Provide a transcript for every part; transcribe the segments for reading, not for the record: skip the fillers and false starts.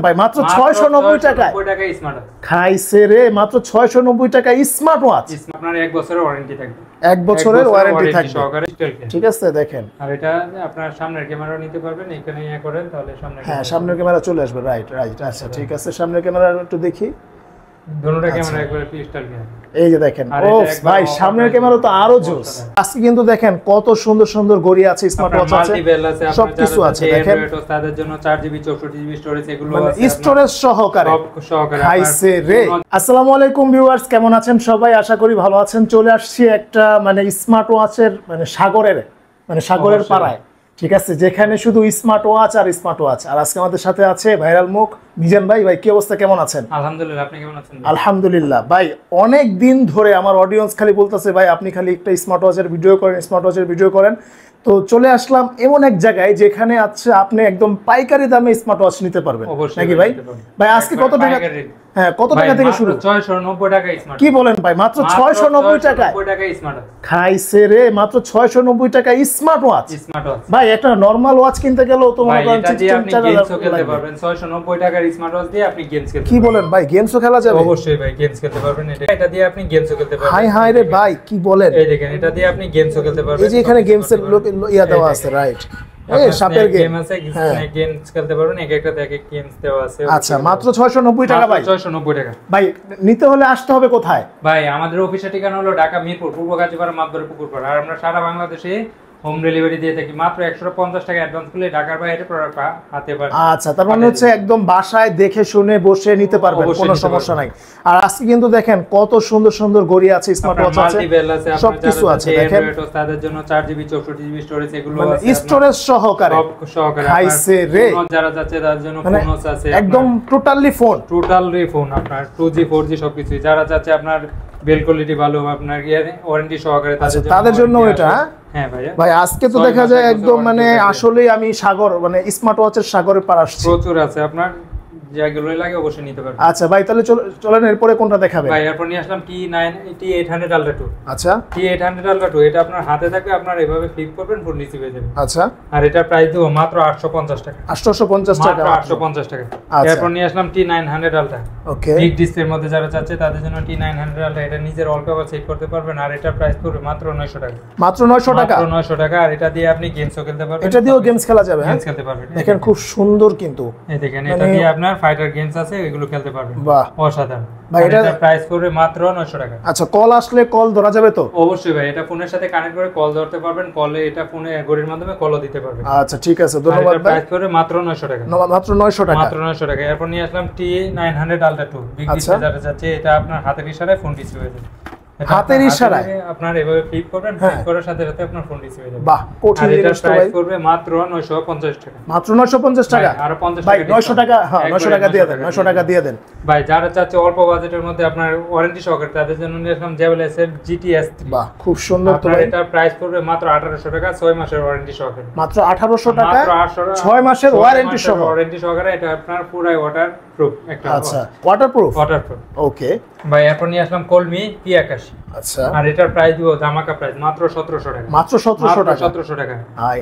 ভাই মাত্র 690 টাকায় স্মার্ট ওয়াচ খাইছে রে মাত্র 690 টাকায় স্মার্ট ওয়াচ আপনার 1 বছরের ওয়ারেন্টি থাকবে 1 বছরের ওয়ারেন্টি থাকবে সহকারে ঠিক আছে দেখেন আর এটা আপনার সামনের ক্যামেরা নিতে পারবেন এখানে করেন তাহলে সামনের ক্যামেরা চলে আসবে রাইট আচ্ছা ঠিক আছে সামনের ক্যামেরা একটু দেখি দুটোটা ক্যামেরা একবারে ক্রিস্টাল ক্লিয়ার এই যে দেখেন ও ভাই সামনের ক্যামেরা তো আরো জোস আজকে কিন্তু দেখেন কত সুন্দর সুন্দর ঘড়ি আছে স্মার্ট ওয়াচ আছে সব কিছু আছে দেখেন তাদের জন্য 4GB 64GB স্টোরেজ এগুলো আছে স্টোরেজ সহকারে খাইছে রে আসসালামু আলাইকুম ভিউয়ার্স কেমন আছেন সবাই আশা করি ভালো আছেন চলে আসছি একটা স্মার্ট ওয়াচের সাগরের পাড়ায় ঠিক আছে যেখানে শুধু স্মার্ট ওয়াচ আর আজকে আমাদের সাথে আছে ভাইরাল মুখ মিজান ভাই কি অবস্থা কেমন আছেন আলহামদুলিল্লাহ আপনি কেমন আছেন আলহামদুলিল্লাহ ভাই অনেক দিন ধরে আমার অডিয়েন্স খালি বলতেছে ভাই আপনি খালি একটা স্মার্ট ওয়াচের ভিডিও করেন তো চলে আসলাম এমন এক জায়গায় যেখানে আছে আপনি একদম পাইকারি দামে স্মার্ট ওয়াচ নিতে পারবেন নাকি ভাই আজকে কত টাকা কত টাকা থেকে শুরু 690 টাকা স্মার্ট কি বলেন ভাই মাত্র 690 টাকা স্মার্ট ওয়াচ খাইছে রে মাত্র 690 টাকা স্মার্ট ওয়াচ ভাই একটা নরমাল ওয়াচ কিনতে গেলেও তো মনে করেন 4-5 খেলতে পারবেন 690 টাকার স্মার্ট ওয়াচ দিয়ে আপনি গেমস খেলতে কি বলেন ভাই গেমসও খেলা যাবে অবশ্যই ভাই গেমস খেলতে পারবেন এটা দিয়ে আপনি গেমসও খেলতে পারবেন হাই রে ভাই কি বলেন এই দেখেন এটা দিয়ে আপনি গেমসও খেলতে পারবেন এই যে এখানে গেমসের ইয়া দেওয়া আছে রাইট সাপের গেম আছে গেমস খেলতে পারবেন একটা গেমস দেওয়া আছে আচ্ছা মাত্র 690 টাকা ভাই 690 টাকা ভাই নিতে হলে আসতে হবে কোথায় ভাই আমাদের অফিসের ঠিকানা হলো ঢাকা মিরপুর পূর্ব গাজীপাড়া মাতবরে পুকুরপাড়া আর আমরা সারা বাংলাদেশে হোম ডেলিভারি দিয়ে থাকি মাত্র 150 টাকা অ্যাডভান্স করলে ঢাকার বাইরে প্রোডাক্ট হাতে পাবেন আচ্ছা তার মানে হচ্ছে একদম বাসায় দেখে শুনে বসে নিতে পারবেন কোনো সমস্যা নাই আর আজকে কিন্তু দেখেন কত সুন্দর সুন্দর ঘড়ি আছে স্মার্ট ওয়াচ আছে সব কিছু আছে দেখেন তাদের জন্য 4GB 64GB স্টোরেজ এগুলো আছে স্টোরেজ সহকারে খাইছে রে যারা যাচ্ছে তাদের জন্য ফোন আছে একদম টোটালি ফোন আপনার 2G 4G সবকিছু যারা যাচ্ছে আপনার বেল কোয়ালিটি ভালো আপনার ওয়ারেন্টি সহকারে তাদের জন্য এটা হ্যাঁ ভাই আজকে তো দেখা যায় একদম আসলেই আমি সাগর স্মার্ট ওয়াচের সাগরের পার আসছি প্রচুর আছে আপনার যেগুলোই লাগে অবশ্যই নিতে পারবেন আচ্ছা ভাই তাহলে চলেন এরপরে কোনটা দেখাবেন ভাই এরপর নিয়ে আসলাম T800 Ultra 2 আচ্ছা T800 Ultra 2 এটা আপনার হাতে থাকবে আপনার এভাবে ফ্লিপ করবেন ফোন রিসিভ হয়ে যাবে আচ্ছা আর এটা প্রাইস দেব মাত্র 850 টাকা 850 টাকা মাত্র 850 টাকা এরপর নিয়ে আসলাম T900 Ultra ওকে বিগ ডিসপ্লের মধ্যে যারা চাচ্ছে তাদের জন্য T900 Ultra এটা নিজের ওয়ালপেপার সেট করতে পারবেন আর এটা প্রাইস পড়বে মাত্র 900 টাকা মাত্র 900 টাকা আর এটা দিয়ে আপনি গেমসও খেলতে পারবেন এটা দিয়েও গেমস খেলা যাবে গেমস খেলতে পারবেন দেখেন খুব সুন্দর কিন্তু এই দেখেন এটা দিয়ে আপনার ফাইটার গেমস আছে এগুলো খেলতে পারবেন বাহ অসাধারণ ভাই এটা প্রাইস পড়বে মাত্র 900 টাকা আচ্ছা কল আসলে কল ধরা যাবে তো অবশ্যই ভাই এটা ফোনের সাথে কানেক্ট করে কল ধরতে পারবেন কলে এটা ফোনে ঘড়ির মাধ্যমে কলও দিতে পারবেন আচ্ছা ঠিক আছে ধন্যবাদ ভাই প্রাইস পড়বে মাত্র 900 টাকা মাত্র 900 টাকা এরপর নিয়ে আসলাম T900 Ultra 2 বিগ ডিসপ্লে যারা যাচ্ছে এটা আপনার হাতের ইশারায় ফোন রিসিভ হয়ে যাবে হাতের ইশারায় আপনার এভাবে ফ্লিপ করবেন ফ্লিপ করার সাথে সাথে আপনার ফোন রিসিভ হয়ে যাবে বাহ কঠিন জিনিস তো ভাই করবে মাত্র 950 টাকা মাত্র 950 টাকা আর 50 ভাই 900 টাকা 900 টাকা দিয়ে দেন 900 টাকা দিয়ে দেন ভাই যারা চাচ্ছে অল্প বাজেটের মধ্যে আপনার ওয়ারেন্টি সহকারে তাদের জন্য নিয়ে আসলাম JBL GTS 3 বাহ খুব সুন্দর তো ভাই এটা প্রাইস পড়বে মাত্র 1800 টাকা 6 মাসের ওয়ারেন্টি সহকারে মাত্র 1800 টাকা 6 মাসের ওয়ারেন্টি সহকারে এটা আপনার পুরাই ওয়াটার প্রুফ একটা আচ্ছা ওয়াটারপ্রুফ ওকে ভাই এরপর নিয়ে আসলাম কলমি P81 আচ্ছা আর এটার প্রাইস দিব ধামাকা প্রাইস মাত্র 1700 টাকা মাত্র 1700 টাকা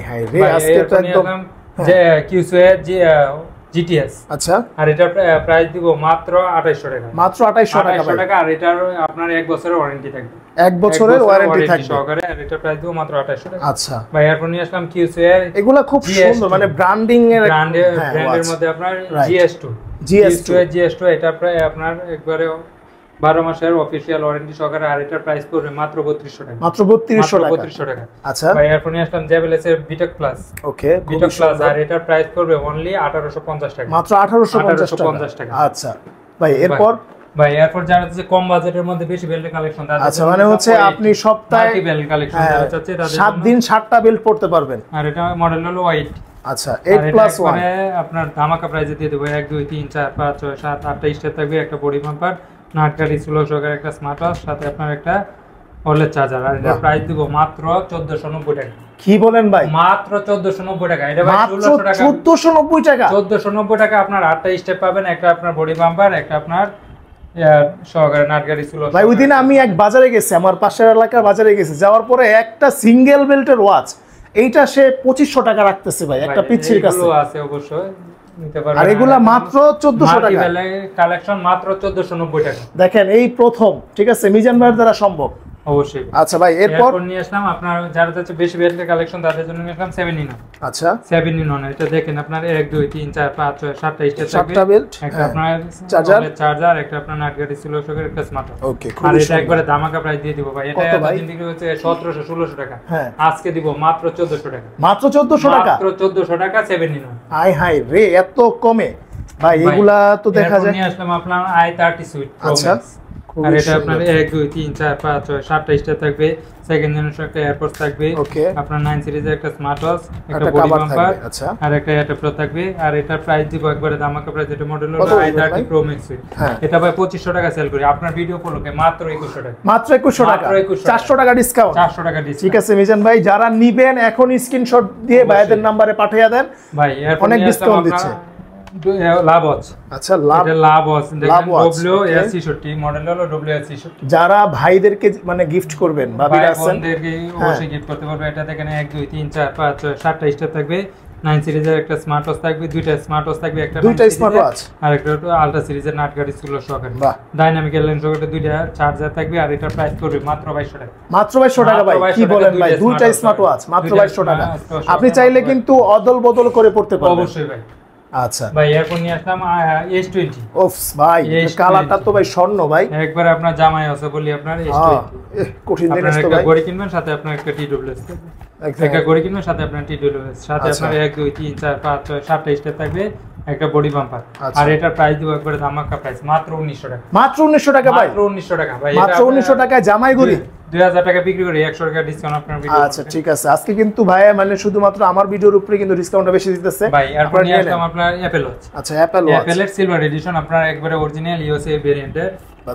হাই রে আজকে তো একদম যে QSWare GTS আচ্ছা আর এটার প্রাইস দিব মাত্র 2800 টাকা মাত্র 2800 টাকা আর এটার আপনার 1 বছরের ওয়ারেন্টি থাকবে 1 বছরের ওয়ারেন্টি থাকবে সহকারে আর এটার প্রাইস দিব মাত্র 2800 টাকা আচ্ছা ভাই এরপর নিয়ে আসলাম QSWare এগুলা খুব সুন্দর ব্র্যান্ডিং এর ব্র্যান্ডের মধ্যে আপনার GS2 এটা প্রায় আপনার একবারে 12 মাসের অফিশিয়াল ওয়ারেন্টি সহকারে আর এটার প্রাইস পড়বে মাত্র 3200 টাকা মাত্র 3200 টাকা আচ্ছা ভাই এরপর নিয়ে আসলাম JBL এর VTech Plus ওকে VTech Plus আর এটার প্রাইস পড়বে অনলি 1850 টাকা মাত্র 1850 টাকা আচ্ছা ভাই এরপর যারা হচ্ছে কম বাজেটের মধ্যে বেশি বেল্টের কালেকশন তাদের আচ্ছা মানে হচ্ছে আপনি সপ্তাহে বেল্ট কালেকশন যারা চাচ্ছে তাদের 7 দিন 7টা বেল্ট পড়তে পারবেন আর এটা মডেল হলো হোয়াইট আচ্ছা 8+1 আপনার ধামাকা প্রাইসে দিয়ে দেব 1 2 3 4 5 6 7 8টা স্টেপ থাকবে একটা বডি বাম্পার নাটকারি স্লো সহকারে একটা স্মার্ট ওয়াচ সাথে আপনার একটা ওয়্যারলেস চার্জার আর এটা প্রাইস দেব মাত্র 1490 টাকা কি বলেন ভাই মাত্র 1490 টাকা এটা ভাই 1600 টাকা 1490 টাকা 1490 টাকা আপনার 8টা স্টেপ পাবেন একটা আপনার বডি বাম্পার একটা আপনার সহকারে নাটকারি স্লো ভাই ওই দিন আমি এক বাজারে গেছি আমার পাশের এলাকার বাজারে গেছি যাওয়ার পরে একটা সিঙ্গেল বেল্টের ওয়াচ এইটা সে 2500 টাকা রাখতেছে ভাই একটা পিচ্ছির কাছে আছে অবশ্যই নিতে পারবেন। আর এগুলা মাত্র 1400 টাকা কালেকশন, মাত্র 1490 টাকা। দেখেন এই প্রথম, ঠিক আছে, মিজান ভাইয়ের দ্বারা সম্ভব অবশ্যই। আচ্ছা ভাই, এরপর নিয়ে আসলাম আপনার যারা হচ্ছে বেশি বেল্টের কালেকশন তাদের জন্য নিয়ে আসলাম 7 ইন 1। আচ্ছা 7 ইন 1 এটা দেখেন আপনার 1 2 3 4 5 6 7টা স্টেপ থাকবে, 7টা বেল্ট, একটা আপনার চার্জার, একটা আপনার নাটগাড়ি ছিল সকের, একটা স্মার্ট। ওকে, আর এটা একবারে ধামাকা প্রাইস দিয়ে দিব ভাই। এটা এতদিন বিক্রি হচ্ছে 1700 1600 টাকা, আজকে দিব মাত্র 1400 টাকা। মাত্র 1400 টাকা, মাত্র 1400 টাকা 7 ইন 1। আই হাই রে, এত কমে ভাই! এগুলা তো দেখা যায়। নিয়ে আসলাম আপনার i30 সুইট। আচ্ছা, আর এটা আপনার 1 2 3 4 5 6 7টা স্টেপ থাকবে, সেকেন্ড জেনারেশন একটা এয়ারপোর্ট থাকবে, আপনার 9 সিরিজের একটা স্মার্ট ওয়াচ, একটা বডি বাম্পার, আর একটা এটা প্রো থাকবে। আর এটা প্রাইস দিব একবারে ধামাকা প্রাইস। এটা মডেল হলো i30 Pro Max সুইট। এটা ভাই 2500 টাকা সেল করি, আপনার ভিডিও উপলক্ষে মাত্র 2100 টাকা। মাত্র 2100 টাকা, 400 টাকা ডিসকাউন্ট। 400 টাকা ডিসকাউন্ট। ঠিক আছে মিজান ভাই, যারা নিবেন এখন স্ক্রিনশট দিয়ে ভাইদের নম্বরে পাঠিয়ে দেন ভাই, অনেক ডিসকাউন্ট দিচ্ছে। লাভ আছে। আচ্ছা, লাভ আছে, দেখেন WS66 মডেল হলো WS66। যারা ভাইদেরকে মানে গিফট করবেন, ভাবিরা আছেন, ভাইদেরকে অবশ্যই গিফট করতে পারবে। এটা দেখেন 1 2 3 4 5 6 7টা স্টেপ থাকবে, 9 সিরিজের একটা স্মার্ট ওয়াচ থাকবে, দুইটা স্মার্ট ওয়াচ থাকবে, দুইটা স্মার্ট ওয়াচ, আর একটা আলট্রা সিরিজের নাটগাড়ি ছিল সহকারে, ডাইনামিক লেন্স সহকারে, দুইটা চার্জার থাকবে। আর এটা প্রাইস করবে মাত্র 2200 টাকা। মাত্র 2200 টাকা ভাই, কি বলেন ভাই? দুইটা স্মার্ট ওয়াচ মাত্র 2200 টাকা। আপনি চাইলে কিন্তু অদল বদল করে পড়তে পারবেন। অবশ্যই ভাই। আচ্ছা ভাই, এরপর নিয়ে আসলাম S20। ওফ ভাই, কালারটা তো ভাই স্বর্ণ ভাই, একবার আপনার জামাই আছে বলি আপনার S20 কঠিন জিনিস তো ভাই। ঘড়ি কিনবেন, সাথে আপনার একটা TWS থাকবে, একটা ঘড়ি কিনবেন, সাথে আপনার TWS, সাথে আপনার 1 2 3 4 5 6 7টা স্টেপ থাকবে, একটা বডি বাম্পার। আর এটার প্রাইস দিব একবারে ধামাকা প্রাইস, মাত্র 1900 টাকা। মাত্র 1900 টাকা ভাই, মাত্র 1900 টাকা ভাই। মাত্র 1900 টাকায় জামাই ঘড়ি 2000 টাকা বিক্রি করে 100 টাকা ডিসকাউন্ট আপনার ভিডিও। আচ্ছা ঠিক আছে, আজকে কিন্তু ভাই মানে শুধুমাত্র আমার ভিডিওর উপরে কিন্তু ডিসকাউন্টটা বেশি দিতেছে ভাই। এরপর নিয়ে আসলাম আপনার অ্যাপল ওয়াচ। আচ্ছা, অ্যাপল ওয়াচ, অ্যাপলের সিলভার এডিশন, আপনার একবারে অরিজিনাল ইউএসএ ভেরিয়েন্টের।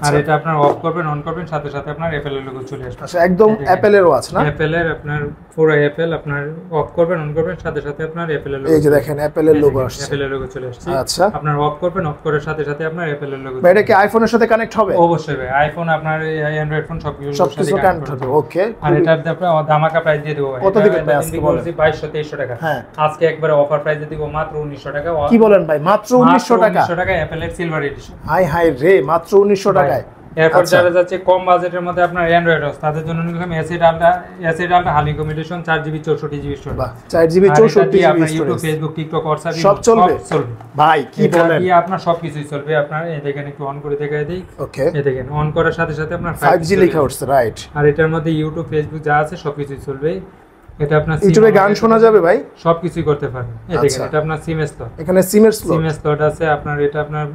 আর এটা আপনার অফ করবেন, অন করবেন, সাথে সাথে আপনার অ্যাপলের লোগো চলে আসবে। আচ্ছা, একদম অ্যাপলের ওয়াচ না? অ্যাপলের আপনার পুরো অ্যাপল, আপনার অফ করবেন, অন করবেন, সাথে সাথে আপনার অ্যাপলের লোগো। এই যে দেখেন অ্যাপলের লোগো আসছে, অ্যাপলের লোগো চলে আসছে। আচ্ছা, আপনার অফ করবেন, অফ করার সাথে সাথে আপনার অ্যাপলের লোগো। ভাই এটা কি আইফোনের সাথে কানেক্ট হবে? অবশ্যই ভাই, আইফোন আপনার অ্যান্ড্রয়েড ফোন সবকিছু কানেক্ট হবে। ওকে, আর এটার আপনার ধামাকা প্রাইস দিয়ে দেব ভাই। কত দিবেন ভাই আজকে বলেন? 2200-2300 টাকা। হ্যাঁ, আজকে একবারে অফার প্রাইসে দিব মাত্র 1900 টাকা। কি বলেন ভাই, মাত্র 1900 টাকা? 1900 টাকা অ্যাপলের সিলভার এডিশন। হাই হাই রে, মাত্র 1900 টাকায়। এরপর যারা যাচ্ছে কম বাজেটের মধ্যে আপনার অ্যান্ড্রয়েড ওস, তাদের জন্য নিলাম অ্যাসিড আলট্রা হালি কম্বিনেশন 4GB 64GB স্টোরেজ। বাহ, 4GB 64GB আপনার storage, YouTube, Facebook, TikTok, WhatsApp সব চলবে ভাই। কি বলেন? এই আপনার সবকিছুই চলবে। আপনার এই দেখেন, একটু অন করে দেখাই দেই। ওকে, এই দেখেন, অন করার সাথে সাথে আপনার 5G লেখা উঠছে, রাইট। আর এটার মধ্যে ইউটিউব, ফেসবুক যা আছে সবকিছুই চলবে। এটা আপনার ইউটিউবে গান শোনা যাবে ভাই, সবকিছুই করতে পারবেন। এই দেখেন, এটা আপনার সিম স্লট, এখানে সিমের স্লট আছে আপনার। এটা আপনার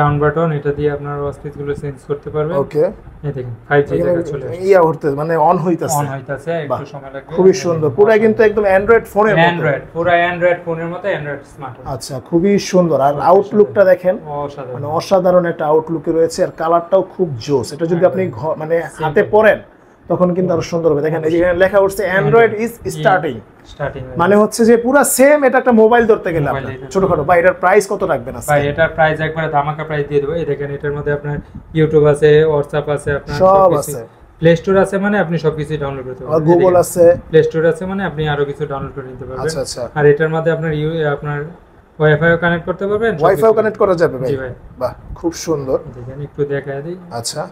রাউন্ড বাটন, এটা দিয়ে আপনার ওয়াচপিস গুলো চেঞ্জ করতে পারবেন। ওকে, এই দেখেন 5G দেখা চলে আসছে, ইয়া হচ্ছে মানে অন হইতাছে, একটু সময় লাগবে। খুবই সুন্দর, পুরো কিন্তু একদম অ্যান্ড্রয়েড ফোনের মতো, পুরো অ্যান্ড্রয়েড ফোনের মতো, অ্যান্ড্রয়েড স্মার্ট। আচ্ছা, খুবই সুন্দর। আর আউটলুকটা দেখেন, মানে অসাধারণ একটা আউটলুকে রয়েছে। আর কালারটাও খুব জোস। এটা যদি আপনি মানে হাতে পরেন তখন কিন্তু আরো সুন্দর হবে। দেখেন এই যে লেখা উঠছে অ্যান্ড্রয়েড ইজ স্টার্টিং, মানে হচ্ছে যে পুরো সেম এটা একটা মোবাইল ধরতে গেলে আপনার ছোটখাটো। ভাই এটার প্রাইস কত রাখবেন আজকে? ভাই এটার প্রাইস একবারে ধামাকা প্রাইস দিয়ে দেব। এই দেখেন, এটার মধ্যে আপনার ইউটিউব আছে, হোয়াটসঅ্যাপ আছে, আপনার সব আছে, প্লে স্টোর আছে, মানে আপনি সবকিছু ডাউনলোড করতে পারবেন। গুগল আছে, প্লে স্টোর আছে, মানে আপনি আরো কিছু ডাউনলোড করে নিতে পারবেন। আচ্ছা আচ্ছা। আর এটার মধ্যে আপনার ওয়াইফাইও কানেক্ট করতে পারবেন, ওয়াইফাইও কানেক্ট করা যাবে ভাই। জি ভাই, বাহ, খুব সুন্দর। দেখেন, একটু দেখায় দিই। আচ্ছা,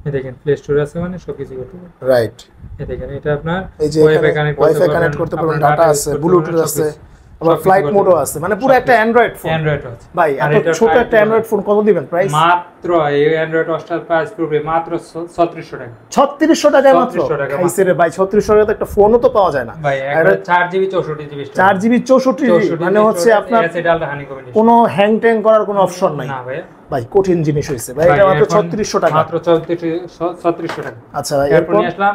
এই দেখেন, প্লে স্টোর আছে, মানে সবকিছু করতে পারবেন, রাইট। এই দেখেন, এটা আপনার এই যে ওয়াইফাই কানেক্ট করতে পারবেন, ডাটা আছে, ব্লুটুথ আছে, আবার ফ্লাইট মোডও আছে, মানে পুরো একটা অ্যান্ড্রয়েড ফোন। ভাই এত ছোট একটা অ্যান্ড্রয়েড ফোন কত দিবেন প্রাইস? মাত্র এই অ্যান্ড্রয়েড ওয়াচটার প্রাইস পড়বে মাত্র 3600 টাকা। 3600 টাকায় মাত্র? খাইছে রে ভাই, 3600 টাকায় তো একটা ফোনও তো পাওয়া যায় না ভাই। এটা 4GB 64GB, 4GB 64GB, মানে হচ্ছে আপনার কোনো হ্যাং ট্যাং করার কোনো অপশন নাই না ভাই। ভাই কঠিন জিনিস হইছে ভাই। এটা মাত্র 3600 টাকা, মাত্র 3600 টাকা। আচ্ছা, এরপর নিয়ে আসলাম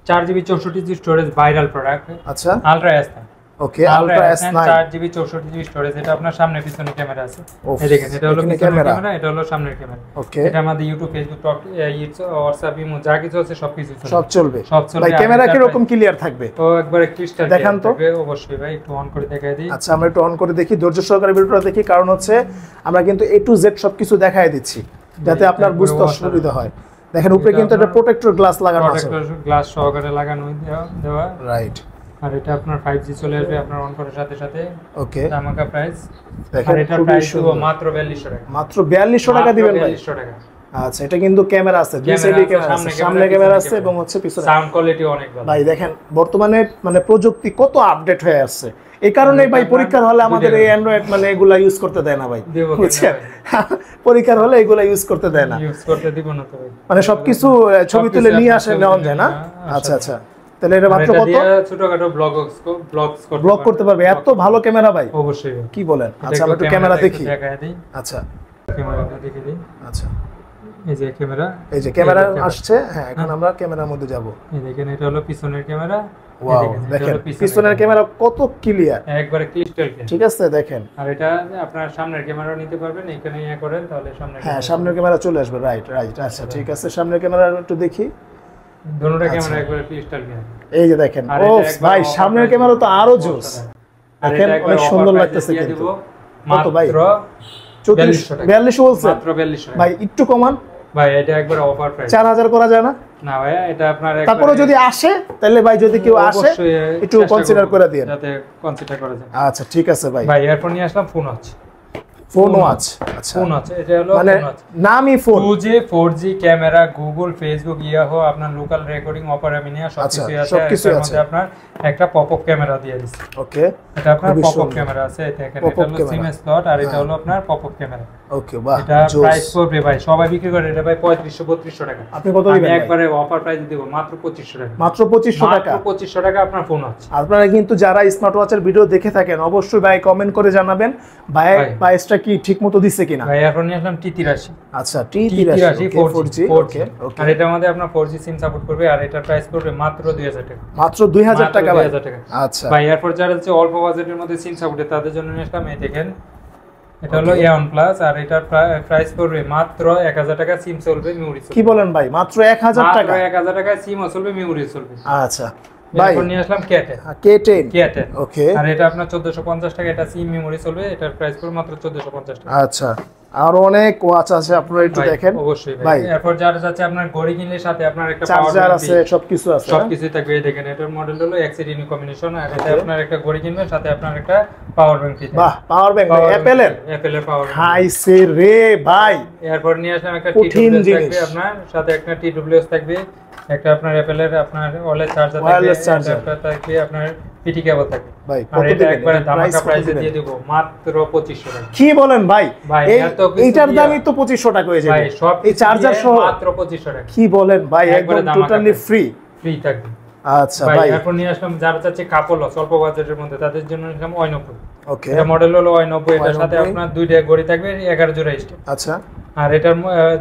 4GB 64GB storage, viral product. আচ্ছা, ultra S9। Okay, ultra S9 4GB 64GB storage. এটা আপনার সামনে পিছনে ক্যামেরা আছে। এই দেখেন, এটা হলো পিছনের ক্যামেরা, এটা হলো সামনের ক্যামেরা। ওকে, এটার মধ্যে ইউটিউব, ফেসবুক, হোয়াটসঅ্যাপ, ইমো যা কিছু আছে সবকিছু সব চলবে। ভাই ক্যামেরা কি রকম ক্লিয়ার থাকবে? ও একবারে ক্রিস্টাল দেখান তো। অবশ্যই ভাই, একটু অন করে দেখাই দিই। আচ্ছা, আমরা একটু অন করে দেখি, ধৈর্য সহকারে ভিডিওটা দেখি, কারণ হচ্ছে আমরা কিন্তু A to Z সবকিছু দেখায় দিচ্ছি যাতে আপনার বুঝতে সুবিধা হয়। দেখেন উপরে কিন্তু একটা প্রোটেক্টর গ্লাস লাগানো আছে, প্রোটেক্টর গ্লাস সহকারে লাগানো দেওয়া, রাইট। আর এটা আপনার 5G চলে আসবে আপনার অন করার সাথে সাথে। ওকে, ধামাকা প্রাইস। দেখেন আর এটা প্রাইস দিব মাত্র 4200 টাকা। মাত্র 4200 টাকা দিবেন ভাই? 4200 টাকা। আচ্ছা, এটা কিন্তু ক্যামেরা আছে, দুই সাইডে ক্যামেরা আছে, সামনে ক্যামেরা আছে এবং হচ্ছে পিছনে। সাউন্ড কোয়ালিটি অনেক ভালো ভাই। দেখেন বর্তমানে মানে প্রযুক্তি কত আপডেট হয়ে আসছে, এই কারণে ভাই পরীক্ষার হলে আমাদের এই অ্যান্ড্রয়েড মানে এগুলা ইউজ করতে দেয় না ভাই, বুঝছেন? পরীক্ষার হলে এগুলা ইউজ করতে দেয় না, ইউজ করতে দিব না তো ভাই। মানে সবকিছু ছবি তুলে নিয়ে আসে নেওয়া যায় না। আচ্ছা আচ্ছা, তাহলে এটা মাত্র কত? ছোটখাটো ব্লগ করতে পারবে, এত ভালো ক্যামেরা ভাই? অবশ্যই। কি বলেন? আচ্ছা, আমরা একটু ক্যামেরা দেখি। আচ্ছা, ক্যামেরাটা দেখে দিই। আচ্ছা, এই যে ক্যামেরা, এই যে ক্যামেরা আসছে। হ্যাঁ, এখন আমরা ক্যামেরার মধ্যে যাব। এই দেখেন, এটা হলো পিছনের ক্যামেরা। ওয়াও, দেখেন পিছনের ক্যামেরা কত ক্লিয়ার, একবারে ক্রিস্টাল ক্লিয়ার। ঠিক আছে, দেখেন। আর এটা আপনার সামনের ক্যামেরাও নিতে পারবেন, এখানে ইয়া করেন তাহলে সামনের, হ্যাঁ সামনের ক্যামেরা চলে আসবে। রাইট রাইট, আচ্ছা ঠিক আছে, সামনের ক্যামেরা একটু দেখি। দুটোটা ক্যামেরা একবারে ক্রিস্টাল ক্লিয়ার। এই যে দেখেন, ও ভাই সামনের ক্যামেরা তো আরো জোস, দেখেন অনেক সুন্দর লাগতেছে কিন্তু। কত ভাই? 4200 বলছেন? মাত্র 4200 ভাই একটু কমান ভাই, এটা একবার অফার প্রাইস। 4000 করা যায় না? না ভাই, এটা আপনার তারপরে যদি আসে তাহলে ভাই, যদি কেউ আসে একটু কনসিডার করে দিন, যাতে কনসিডার করা যায়। আচ্ছা ঠিক আছে ভাই। ভাই এরপর নিয়ে আসলাম ফোন আছে। ফোনও আছে? আচ্ছা, ফোন আছে, এটা হলো মানে নামই phone. 2G 4G camera, Google, Facebook, Yahoo, আপনার লোকাল রেকর্ডিং, অপারা মিনিয়া সবকিছু আছে। এর আপনার একটা পপআপ ক্যামেরা দিয়ে দিছি। ওকে, এটা আপনার পপআপ ক্যামেরা আছে, দেখেন এটা হলো সিম স্লট আর এটা হলো আপনার পপআপ ক্যামেরা। ওকে, বাহ, এটা প্রাইস পড়বে ভাই, সবাই বিক্রি করে এটা ভাই 3500-3200 টাকা। আপনি কত দিবেন? আমি একবারে অফার প্রাইস দেব মাত্র 2500 টাকা। মাত্র 2500 টাকা? মাত্র 2500 টাকা আপনার ফোন আছে। আপনারা কিন্তু যারা স্মার্ট ওয়াচের ভিডিও দেখে থাকেন অবশ্যই ভাই কমেন্ট করে জানাবেন ভাই প্রাইসটা কি ঠিকমতো দিচ্ছে কিনা। ভাই এখন নিয়ে আসলাম T83। আচ্ছা, T83 4G। ওকে, আর এটার মধ্যে আপনার 4G সিম সাপোর্ট করবে আর এটার প্রাইস পড়বে মাত্র 2000 টাকা। মাত্র 2000 টাকা ভাই? 2000 টাকা। আচ্ছা ভাই এরপর যারা হচ্ছে অল্প বাজেটের মধ্যে সিম সাপোর্টে তাদের জন্য নিয়ে আসলাম, এই দেখেন এটা হলো A1 প্লাস আর এটার প্রাইস পড়বে মাত্র 1000 টাকা। সিম চলবে, মেমরি চলবে। কি বলেন ভাই, মাত্র 1000 টাকা? মাত্র 1000 টাকায় সিম চলবে, মেমরি চলবে। আচ্ছা ভাই, এরপর নিয়ে আসলাম K10। ওকে, আর এটা আপনার 1450 টাকা, এটা সিম মেমরি চলবে, এটার প্রাইস পড়বে মাত্র 1450 টাকা। আচ্ছা, আর অনেক ওয়াচ আছে, আপনারা একটু দেখেন। অবশ্যই ভাই। এরপর যারা যাচ্ছে আপনার ঘড়ি কিনলে সাথে আপনার একটা চার্জার আছে, সবকিছু আছে, সবকিছুই থাকবে। এই দেখেন এটার মডেল হলো XCD কম্বিনেশন আর এটা আপনার একটা ঘড়ি কিনবেন সাথে আপনার একটা পাওয়ার ব্যাংক দিতে। বাহ, পাওয়ার ব্যাংক অ্যাপেলের পাওয়ার ব্যাংক। হাইছে রে ভাই। এরপর নিয়ে আসলাম একটা TWS থাকবে আপনার সাথে, একটা TWS থাকবে, একটা আপনার অ্যাপেলের আপনার ওয়্যারলেস চার্জার থাকবে, আপনার পিটি কেবল থাকবে। ভাই আর এটা একবারে ধামাকা প্রাইসে দিয়ে দেব মাত্র 2500 টাকা। কি বলেন ভাই? এইটার দামই তো 2500 টাকা হয়ে যাবে ভাই, সব এই চার্জার সহ মাত্র 2500 টাকা। কি বলেন ভাই, একদম টোটালি ফ্রি থাকবে। আচ্ছা ভাই, এখন নিয়ে আসলাম যারা চাচ্ছে কাপড় অল্প বাজেটের মধ্যে তাদের জন্য নিলাম Y90। ওকে, এটা মডেল হলো Y90, এটার সাথে আপনার দুইটা ঘড়ি থাকবে, 11 জোড়া স্টেপ। আচ্ছা, আর এটার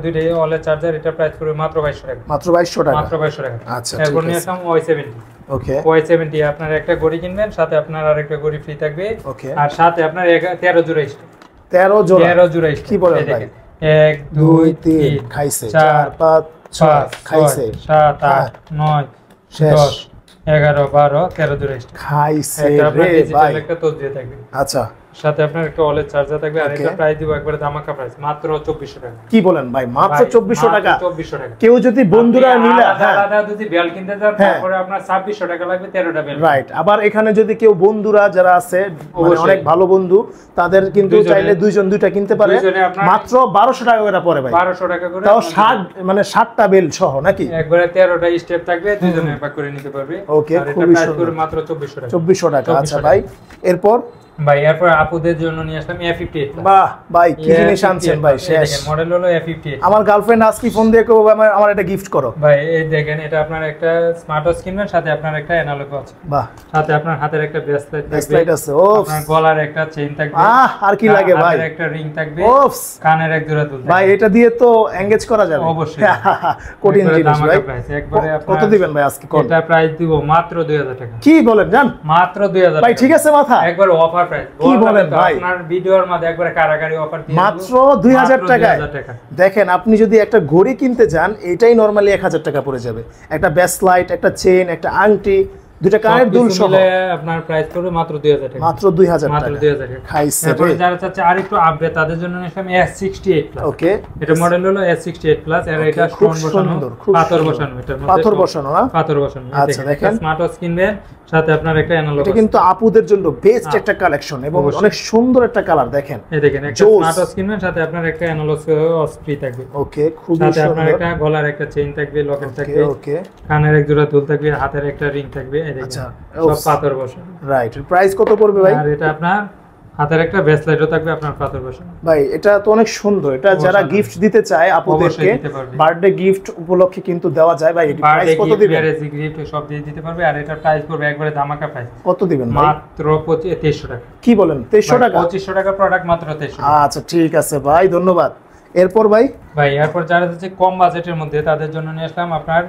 দুইটাই ওয়্যারলেস চার্জার, এটা প্রাইস পড়বে মাত্র 2200 টাকা। মাত্র 2200 টাকা? মাত্র 2200 টাকা। আচ্ছা, এরপর নিয়ে আসলাম Y70। ওকে, Y70 আপনার একটা ঘড়ি কিনবেন সাথে আপনার আরেকটা ঘড়ি ফ্রি থাকবে। ওকে, আর সাথে আপনার 13 জোড়া স্টেপ। 13 জোড়া? কি বলেন ভাই? 1 2 3 খাইছে, 4 5 6 খাইছে, 7 8 9 10 11 12 13 জোড়া স্টেপ খাইছে রে ভাই। একটা তসবিহ থাকবে। আচ্ছা, সাথে আপনার একটা ওয়্যারলেস চার্জার থাকবে আর এটা প্রাইস দিব একবারে ধামাকা প্রাইস মাত্র 2400 টাকা। কি বলেন ভাই, মাত্র 2400 টাকা? 2400 টাকা। কেউ যদি বন্ধুরা নিলে, হ্যাঁ আলাদা যদি বেল কিনতে যান তারপরে আপনার 2600 টাকা লাগবে 13টা বেল। রাইট, আবার এখানে যদি কেউ বন্ধুরা যারা আছে মানে অনেক ভালো বন্ধু, তাদের কিন্তু চাইলে দুইজন দুইটা কিনতে পারে, মাত্র 1200 টাকা করে পড়ে ভাই। 1200 টাকা করে, তাও 60 মানে 60টা বেল সহ নাকি? একবারে 13টা স্টেপ থাকবে, দুইজনে ভাগ করে নিতে পারবে। ওকে, আর এটা প্রাইস করে মাত্র 2400 টাকা। 2400 টাকা। আচ্ছা ভাই, এরপর ভাই এরপর আপুদের জন্য নিয়ে আসলাম A58। বাহ ভাই, কি জিনিস আনছেন ভাই, শেষ। দেখেন মডেল হলো A58। আমার গার্লফ্রেন্ড আজকে ফোন দিয়ে কইবো আমার একটা গিফট করো। ভাই এই দেখেন, এটা আপনার একটা স্মার্ট ওয়াচ কিনবেন সাথে আপনার একটা অ্যানালগ আছে। বাহ, সাথে আপনার হাতের একটা ব্রেসলেট আছে, আপনার গলার একটা চেইন থাকবে, আর কি লাগে ভাই, হাতের একটা রিং থাকবে, কানের এক জোড়া দুল থাকবে। ভাই এটা দিয়ে তো এনগেজ করা যাবে অবশ্যই। কঠিন জিনিস ভাই। একবারে কত দিবেন ভাই আজকে? এটা প্রাইস দিব মাত্র 2000 টাকা। কি বলেন জান? মাত্র 2000 ভাই ঠিক আছে মাথা, একবার অফার প্রাইস। কি বলেন ভাই, আপনার ভিডিওর মধ্যে একবারে কারাগারি অফার দিয়ে মাত্র 2000 টাকায়। দেখেন আপনি যদি একটা ঘড়ি কিনতে যান এটাই নরমালি 1000 টাকা পড়ে যাবে, একটা ব্রেসলাইট, একটা চেইন, একটা আংটি, দুটো কানের দুল সহ আপনার প্রাইস পড়বে মাত্র 2000 টাকা। মাত্র 2000 টাকা। মাত্র 2000 টাকা। খাইছে তারপরে যারা চাচ্ছে আরেকটু আপডেট তাদের জন্য নিলাম S68 প্লাস। ওকে, এটা মডেল হলো S68 প্লাস এর এটা স্টোন বসানো, পাথর বসানো, এটার মধ্যে পাথর বসানো না? পাথর বসানো। আচ্ছা দেখেন, স্মার্ট ওয়াচ কিনবেন সাথে আপনার একটা অ্যানালগ এটা কিন্তু আপুদের জন্য বেস্ট একটা কালেকশন এবং অনেক সুন্দর একটা কালার দেখেন এই দেখেন একটা স্মার্ট ওয়াচ কিনবেন সাথে আপনার একটা অ্যানালগ ওয়াচ ফ্রি থাকবে ওকে খুব সুন্দর সাথে সুন্দর আপনার একটা গলার একটা চেইন থাকবে লকেট থাকবে ওকে কানের এক জোড়া দুল থাকবে হাতের একটা রিং থাকবে এই দেখেন আচ্ছা সব পাথর বসা রাইট প্রাইস কত পড়বে ভাই আর এটা আপনার হাতের একটা ব্রেসলেটও থাকবে আপনার পাথর বসা ভাই এটা তো অনেক সুন্দর এটা যারা গিফট দিতে চায় আপুদেরকে বার্থডে গিফট উপলক্ষে কিন্তু দেওয়া যায় ভাই এটা প্রাইস কত দিবেন ম্যারেজ গিফট সব দিয়ে দিতে পারবে আর এটা প্রাইস পড়বে একবারে ধামাকা প্রাইস কত দিবেন ভাই মাত্র 2300 টাকা কি বলেন 2300 টাকা 2500 টাকা প্রোডাক্ট মাত্র 2300 আচ্ছা ঠিক আছে ভাই ধন্যবাদ এরপর ভাই এরপর যারা হচ্ছে কম বাজেটের মধ্যে তাদের জন্য নিয়ে আসলাম আপনার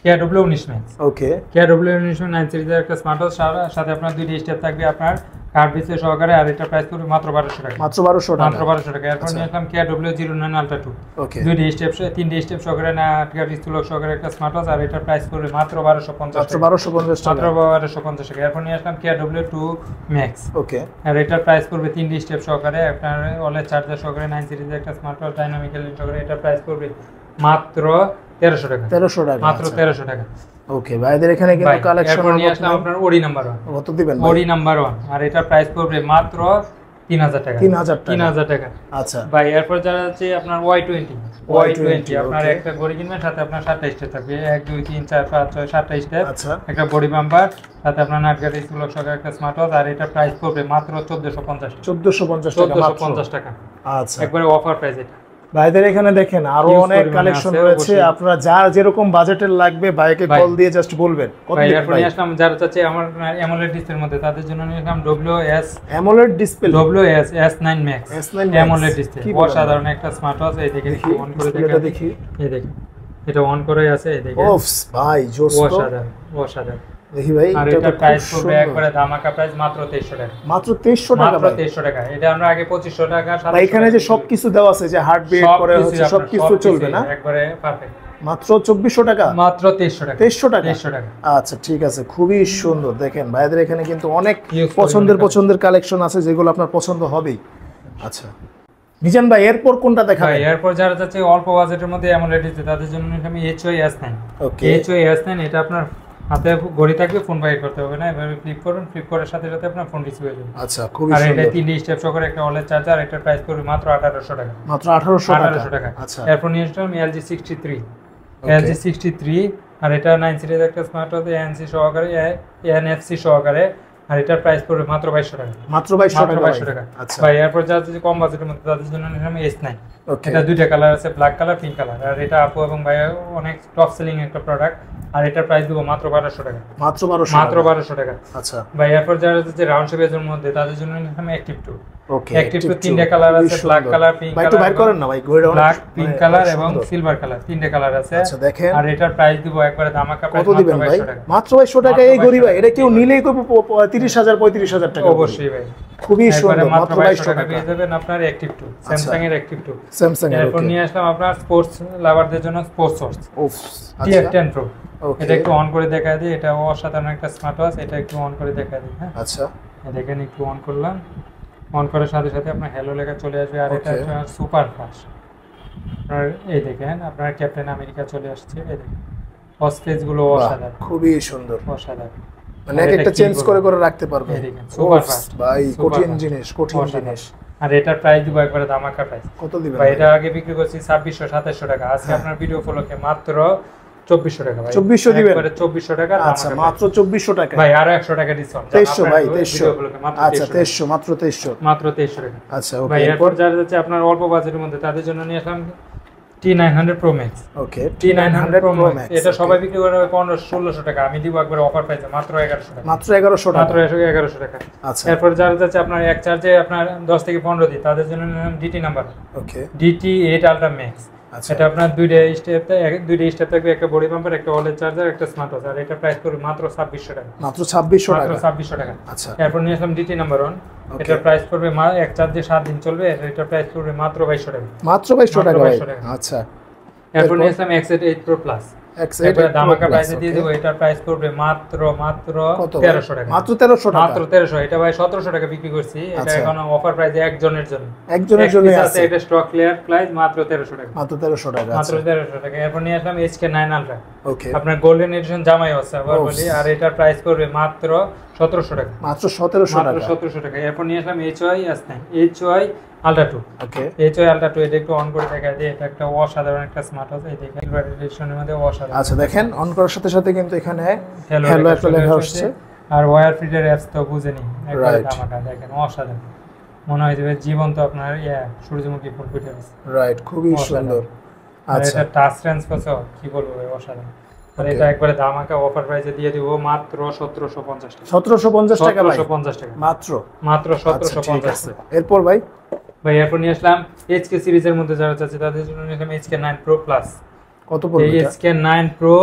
KW19 ম্যাক্স ওকে KW19 9 সিরিজের একটা স্মার্ট ওয়াচ সাথে আপনার দুইটা স্টেপ থাকবে আপনার কার্ড ডিসপ্লে সহকারে আর এটা প্রাইস পড়বে মাত্র 1200 টাকা মাত্র 1200 টাকা এরপর নিয়ে আসলাম KW09 Ultra 2 ওকে দুইটা স্টেপ তিনটা স্টেপ সহকারে না আটকার স্থূলক সহকারে একটা স্মার্ট ওয়াচ আর এটা প্রাইস পড়বে মাত্র 1250 মাত্র 1250 টাকা মাত্র 1250 টাকা এরপর নিয়ে আসলাম KW2 Max ওকে আর এটার প্রাইস পড়বে তিনটা স্টেপ সহকারে আপনার ওয়ালেট চার্জার সহকারে 9 সিরিজের একটা স্মার্ট ওয়াচ ডাইনামিক্যাল সহকারে এটা প্রাইস পড়বে মাত্র 1300 টাকা 1300 টাকা মাত্র 1300 টাকা ওকে ভাইদের এখানে কিন্তু কালেকশন এরপর নিয়ে আসলাম আপনার ওডি নাম্বার 1 কত দিবেন ভাই ওডি নাম্বার 1 আর এটা প্রাইস পড়বে মাত্র 3000 টাকা 3000 টাকা আচ্ছা ভাই এরপর যারা আছে আপনার Y20 আপনার একটা ঘড়ি কিনবেন সাথে আপনার 7টা স্টেপ থাকবে 1 2 3 4 5 6 7টা স্টেপ আচ্ছা একটা বডি বাম্পার সাথে আপনার নাটগাড়ি স্কুলক সহকারে একটা স্মার্ট ওয়াচ আর এটা প্রাইস পড়বে মাত্র 1450 টাকা আচ্ছা একবারে অফার প্রাইস এটা ভাইদের এখানে দেখেন আরো অনেক কালেকশন রয়েছে আপনারা যার যেরকম বাজেটের লাগবে ভাইকে কল দিয়ে জাস্ট বলবেন কত ভাই এরপর নিয়ে আসলাম যারা চাচ্ছে আমার AMOLED ডিসপ্লের মধ্যে তাদের জন্য নিয়ে আসলাম WS AMOLED display WS S9 Max AMOLED display অসাধারণ একটা স্মার্ট ওয়াচ এই দেখেন একটু অন করে দেখি এই দেখেন এটা অন করে আছে এই দেখেন ওফ ভাই জোস অসাধারণ দেখি ভাই আর এটা প্রাইস পড়বে একবারে ধামাকা প্রাইস মাত্র 2300 টাকা মাত্র 2300 টাকা মাত্র 2300 টাকা এটা আমরা আগে 2500 টাকা সাথে এখানে যে সবকিছু দেওয়া আছে যে হার্ট বিট করে হচ্ছে সবকিছু চলবে না একবারে পারফেক্ট মাত্র 2400 টাকা মাত্র 2300 টাকা 2300 টাকা আচ্ছা ঠিক আছে খুবই সুন্দর দেখেন ভাইদের এখানে কিন্তু অনেক পছন্দের কালেকশন আছে যেগুলো আপনার পছন্দ হবেই আচ্ছা মিজান ভাই এরপর কোনটা দেখাবেন এরপর যারা চাচ্ছে অল্প বাজেটের মধ্যে AMOLED দিতে তাদের জন্য আমি HY S9 ওকে HY S9 এটা আপনার হাতে ঘড়ি থাকবে ফোন বাইর করতে হবে না এভাবে ফ্লিপ করবেন ফ্লিপ করার সাথে সাথে আপনার ফোন রিসিভ হয়ে যাবে আচ্ছা খুবই সুন্দর আর এটা 3 স্টেপ সহকারে একটা ওয়ালেট চার্জার এটার প্রাইস পড়বে মাত্র 1800 টাকা মাত্র 1800 টাকা আচ্ছা এরপর নিয়ে আসলাম LG 63 আর এটা 9 সিরিজ একটা স্মার্ট ওয়াচ ANC সহকারে NFC সহকারে আর এটার প্রাইস পড়বে মাত্র 2200 টাকা মাত্র 2200 টাকা আচ্ছা ভাই এরপর যারা যদি কম বাজেটের মধ্যে তাদের জন্য নিলাম S9 এটা দুইটা কালার আছে ব্ল্যাক কালার পিঙ্ক কালার আর এটা আপু এবং ভাই অনেক টপ সেলিং একটা প্রোডাক্ট আর এটার প্রাইস দেব মাত্র 1200 টাকা মাত্র 1200 টাকা আচ্ছা ভাই এরপর যারা যে রাউন্ড শেপের মধ্যে তাদের জন্য নিলাম অ্যাক্টিভ 2 ওকে অ্যাক্টিভ 2 তিনটা কালার আছে ব্ল্যাক কালার পিঙ্ক কালার ভাই করেন না ভাই ব্ল্যাক পিঙ্ক কালার এবং সিলভার কালার তিনটা কালার আছে আচ্ছা দেখেন আর এটার প্রাইস দেব একবারে ধামাকা প্রাইস কত দিবেন ভাই মাত্র 2200 টাকা এই ঘড়ি ভাই এটা কেউ নিলেই তো 30000 35000 টাকা অবশ্যই ভাই খুবই সুন্দর মাত্র 2200 টাকা পেয়ে যাবেন আপনার অ্যাক্টিভ 2 স্যামসাং এর অ্যাক্টিভ 2 স্যামসাং এর এরপর নিয়ে আসলাম আপনার স্পোর্টস লাভারদের জন্য স্পোর্টস ওয়াচ ওফ TF10 Pro এটা একটু অন করে দেখায় দিই এটা অসাধারণ একটা স্মার্ট ওয়াচ এটা একটু অন করে দেখায় দিই হ্যাঁ আচ্ছা দেখেন একটু অন করলাম অন করার সাথে সাথে আপনার হ্যালো লেখা চলে আসবে আর এটা সুপার ফাস্ট আপনার এই দেখেন আপনার ক্যাপ্টেন আমেরিকা চলে আসছে এই দেখেন অস্পেস গুলো অসাধারণ খুবই সুন্দর অসাধারণ মানে একটা চেঞ্জ করে রাখতে পারবে এই দেখেন সুপার ফাস্ট ভাই কঠিন জিনিস আর এটার প্রাইস দিব একবারে ধামাকা প্রাইস কত দিবেন ভাই এটা আগে বিক্রি করছি 2600 2700 টাকা আজকে আপনার ভিডিও উপলক্ষে মাত্র 2400 টাকা ভাই 2400 দিবেন একবারে 2400 টাকা আচ্ছা মাত্র 2400 টাকা ভাই আরো 100 টাকা ডিসকাউন্ট 2300 ভাই 2300 আচ্ছা 2300 মাত্র 2300 টাকা আচ্ছা ওকে ভাই এরপর যারা যাচ্ছে আপনার অল্প বাজেটের মধ্যে তাদের জন্য নিয়ে আসলাম T900 Pro Max ওকে T900 Pro Max এটা সবাই বিক্রি করে 1500 টাকা আমি দিব একবারে অফার প্রাইসে মাত্র 1100 টাকা মাত্র 1100 টাকা মাত্র 1100 টাকা আচ্ছা এরপর যারা যাচ্ছে আপনার এক চার্জে আপনার 10 থেকে 15 দিন তাদের জন্য নিলাম DT number okay DT8 Ultra Max এটা আপনার দুইটা স্টেপ থাকবে একটা বডি বাম্পার একটা ওয়ালেট চার্জার একটা স্মার্ট ওয়াচ আর এটা প্রাইস পড়বে মাত্র 2600 টাকা মাত্র 2600 টাকা আচ্ছা এরপর নিয়ে আসলাম DT নাম্বার 1 এটার প্রাইস পড়বে এক চার্জে 7 দিন চলবে এটার প্রাইস পড়বে মাত্র 2200 টাকা মাত্র 2200 টাকা আচ্ছা এরপর নিয়ে আসলাম X8 Pro Plus একবারে ধামাকা প্রাইসে দিয়ে দেব। এটার প্রাইস করবে মাত্র 1300 টাকা। মাত্র 1300 টাকা। মাত্র 1300। এটা ভাই 1700 টাকা বিক্রি করছি। এটা এখন অফার প্রাইসে একজনের জন্য আছে। এটা স্টক ক্লিয়ার প্রাইস মাত্র 1300 টাকা। মাত্র 1300 টাকা। মাত্র 1300 টাকা। এরপর নিয়ে আসলাম HK9 আলট্রা। ওকে, আপনার গোল্ডেন এডিশন জামাই আছে আবার বলি। আর এটার প্রাইস করবে মাত্র 1700 টাকা। মাত্র 1700 টাকা। মাত্র 1700 টাকা। এরপর নিয়ে আসলাম HY আলট্রা 2। ওকে, HY আলট্রা 2 এটা একটু অন করে দেখাই দিই। এটা একটা অসাধারণ একটা স্মার্ট ওয়াচ। এই দেখেন সিলভার এডিশনের মধ্যে অসাধারণ। আচ্ছা দেখেন, অন করার সাথে সাথে কিন্তু এখানে হ্যালো একটা লেখা আসছে। আর ওয়্যার ফিটের অ্যাপস তো বুঝেনি, একবারে ধামাকা। দেখেন অসাধারণ, মনে হয় যে জীবন্ত আপনার সূর্যমুখী ফুল ফুটে আছে। রাইট, খুবই সুন্দর। আচ্ছা, এটা টাচ সেন্স কত কি বলবো, অসাধারণ। আর এটা একবারে ধামাকা অফার প্রাইসে দিয়ে দিব মাত্র 1750 টাকা। 1750 টাকা ভাই? 1750 টাকা মাত্র। মাত্র 1750 টাকা। এরপর ভাই এরপর নিয়ে আসলাম HK সিরিজের মধ্যে যারা চাচ্ছে তাদের জন্য নিয়ে আসলাম HK9 Pro Plus। কত পড়বে এটা? HK9 Pro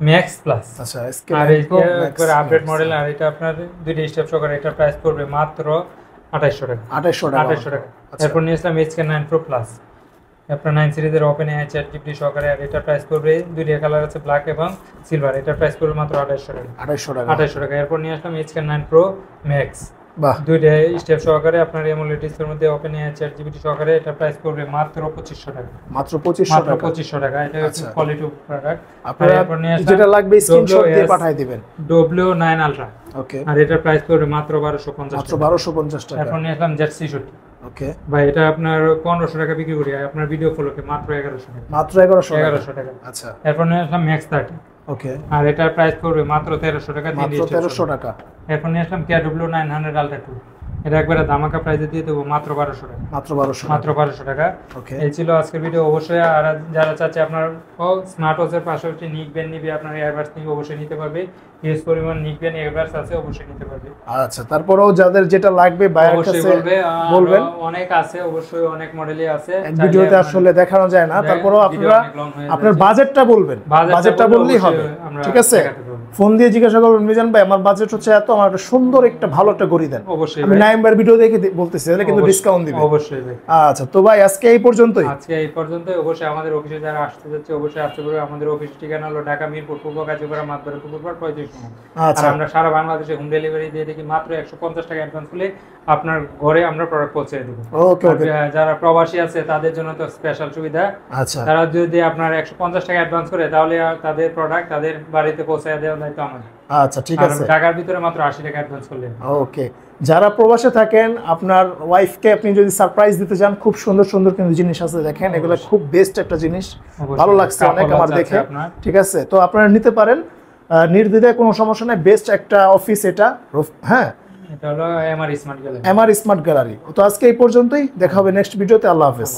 Max Plus। আচ্ছা, HK9 Pro একবারে আপডেট মডেল। আর এটা আপনার দুইটা স্টেপ সহকারে। এটা প্রাইস পড়বে মাত্র 2800 টাকা। 2800 টাকা। এরপর নিয়ে আসলাম HK9 Pro Plus। আপনার 9 সিরিজের ওপেন AI চ্যাট জিপিটি সহকারে। আর এটা প্রাইস করবে দুইটা কালার আছে, ব্ল্যাক এবং সিলভার। এটা প্রাইস করবে মাত্র 2800 টাকা। 2800 টাকা। এরপর নিয়ে আসলাম HK9 Pro Max। বাহ, দুইটা স্টেপ সহকারে আপনার AMOLED ডিসপ্লের মধ্যে ওপেন AI চ্যাট জিপিটি সহকারে। এটা প্রাইস করবে মাত্র 2500 টাকা। মাত্র 2500 টাকা। এটা হচ্ছে কোয়ালিটি প্রোডাক্ট। আপনারা যেটা লাগবে স্ক্রিনশট দিয়ে পাঠিয়ে দিবেন। W9 ultra. ওকে, আর এটার প্রাইস করবে মাত্র 1250 টাকা। মাত্র 1250 টাকা। এখন নিয়ে আসলাম Z66। ওকে ভাই, এটা আপনার 1500 টাকা বিক্রি করি। আপনার ভিডিও ফলোকে মাত্র 1100 টাকা। মাত্র 1100 টাকা। আচ্ছা, এরপর নিয়ে আসলাম Max 30। ওকে, আর এটার প্রাইস পড়বে মাত্র 1300 টাকা। মাত্র 1300 টাকা। এরপর নিয়ে আসলাম KW900 আলট্রা 2। এটা একবারে ধামাকা প্রাইসে দিয়ে দেবো মাত্র 1200 টাকা। মাত্র 1200 টাকা। ওকে, এই ছিল আজকের ভিডিও। অবশ্যই আর যারা চাচ্ছে আপনার স্মার্ট ওয়াচের পাশাপাশি নিকবেন নিবে, আপনার এয়ারবাডস নিবে, অবশ্যই নিতে পারবে। হিউজ পরিমাণ নিকবেন এয়ারবাডস আছে, অবশ্যই নিতে পারবে। আচ্ছা, তারপরেও যাদের যেটা লাগবে বাইরের কাছে বলবেন। অনেক আছে, অবশ্যই অনেক মডেলই আছে। ভিডিওতে আসলে দেখানো যায় না, তারপরেও আপনারা আপনার বাজেটটা বলবেন। বাজেটটা বললেই হবে, ঠিক আছে? ফোন দিয়ে জিজ্ঞাসা করবেন মিজান ভাই আমার বাজেট হচ্ছে এত, আমার একটা সুন্দর একটা ভালো একটা ঘড়ি দেন। অবশ্যই আমি নাইমবার ভিডিও দেখে বলতেছি, তাহলে কিন্তু ডিসকাউন্ট দিবেন। অবশ্যই ভাই। আচ্ছা, তো ভাই আজকে এই পর্যন্তই। অবশ্যই আমাদের অফিসে যারা আসতে যাচ্ছে অবশ্যই আসতে পারবে। আমাদের অফিসের ঠিকানা হলো ঢাকা মিরপুর পূর্ব কাজীপাড়া মাতবরের পুকুরপাড় 35 নম্বর। আর আমরা সারা বাংলাদেশে হোম ডেলিভারি দিয়ে দেখি। মাত্র 150 টাকা অ্যাডভান্স করলে আপনার ঘরে আমরা প্রোডাক্ট পৌঁছে দেব। ওকে ওকে। যারা প্রবাসী আছে তাদের জন্য তো স্পেশাল সুবিধা। আচ্ছা, তারা যদি আপনার 150 টাকা অ্যাডভান্স করে তাহলে তাদের প্রোডাক্ট তাদের বাড়িতে পৌঁছে দেওয়ার দায়িত্ব আমাদের। আচ্ছা, ঠিক আছে। ঢাকার ভিতরে মাত্র 80 টাকা অ্যাডভান্স করলে। ওকে, যারা প্রবাসে থাকেন আপনার ওয়াইফকে আপনি যদি সারপ্রাইজ দিতে চান, খুব সুন্দর সুন্দর কিন্তু জিনিস আছে, দেখেন এগুলো খুব বেস্ট একটা জিনিস, ভালো লাগছে অনেক আমার দেখে। ঠিক আছে, তো আপনারা নিতে পারেন নির্দ্বিধায়, কোনো সমস্যা নাই। বেস্ট একটা অফিস এটা। হ্যাঁ, এটা হলো এমআর স্মার্ট গ্যালারি। তো আজকে এই পর্যন্তই, দেখা হবে নেক্সট ভিডিওতে। আল্লাহ হাফেজ।